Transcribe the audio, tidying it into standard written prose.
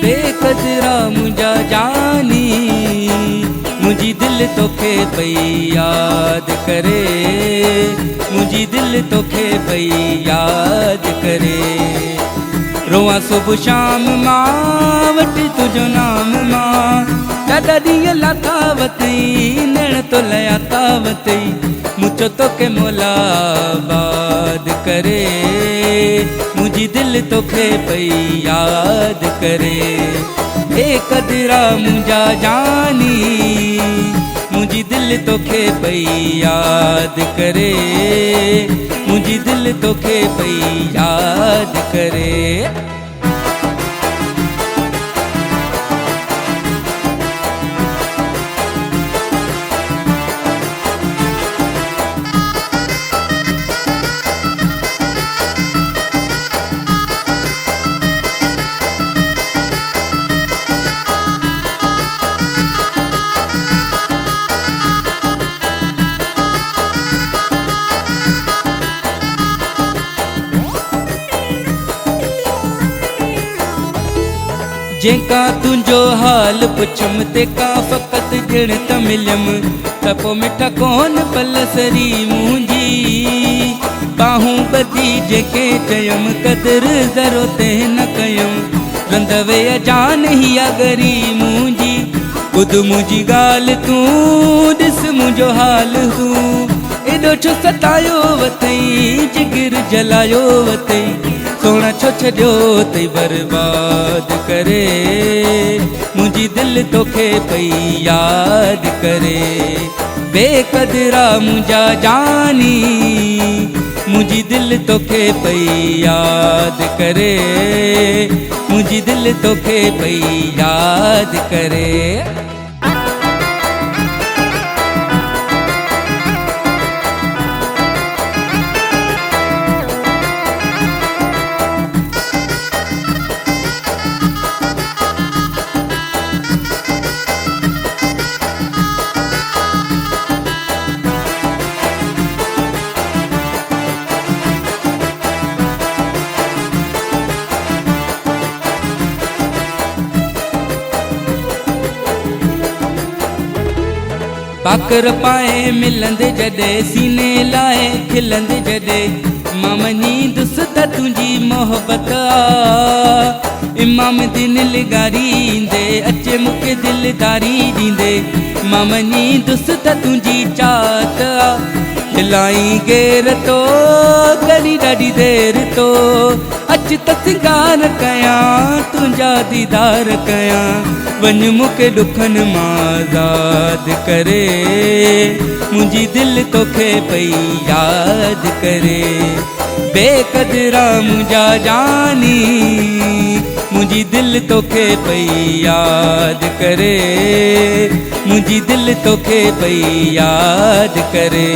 बेक़दरा मुंहिंजा जानी मुंहिंजी दिल तोखे पई यादि करे मुंहिंजी दिल तोखे पई यादि करे रोआ सुबुह शाम मां वटि तुंहिंजो नाम मां ॾाढा ॾींहं लाथा वतई नैण तो लया था वतई मुंहिंजो तोखे मुलाबाद करे मुंहिंजी दिल तोखे पई यादि करे बेक़दरा मुंहिंजा जानी मुंहिंजी दिल तोखे पई यादि करे मुंहिंजी दिल तोखे पई यादि करे जेका तुंहिंजो हाल पुछम तेका फ़क़ति ॼण त मिलम त पोइ मिठा कोन पलसरी मुंहिंजी बाहूं ॿधी जेके चयम क़दुरु ज़रो ते न कयम रंधवे जान ही अगरी मुंहिंजी ॿुध मुंहिंजी ॻाल्हि तूं ॾिस मुंहिंजो हाल तूं एॾो छो सतायो वतई जिगर जलायो वतई सोना छो छॾियो तई बर्बाद करे मुंहिंजी दिल तोखे पई यादि करे बेक़दरा मुंहिंजा जानी मुंहिंजी दिल तोखे पई यादि करे मुंहिंजी दिल तोखे पई यादि करे पाकर पाए मिलंद जॾे सीने लाए खिलंद जॾे मां मञींदुसि त तुंहिंजी मोहबत आ इमाम दिन लिगारी ईंदे अचे मूंखे दिलदारी ॾींदे मां मञींदुसि त तुंहिंजी चाहत आ खिलाई गेर तो करी ॾाढी देर तो अच त सिंगार कयां तुंहिंजा दीदार कयां वञ मूंखे ॾुखनि मां आज़ादु करे मुंहिंजी दिल तोखे पई यादि करे बेक़दरा मुंहिंजा जानी मुंहिंजी दिल तोखे पई यादि करे मुंहिंजी दिल तोखे पई यादि करे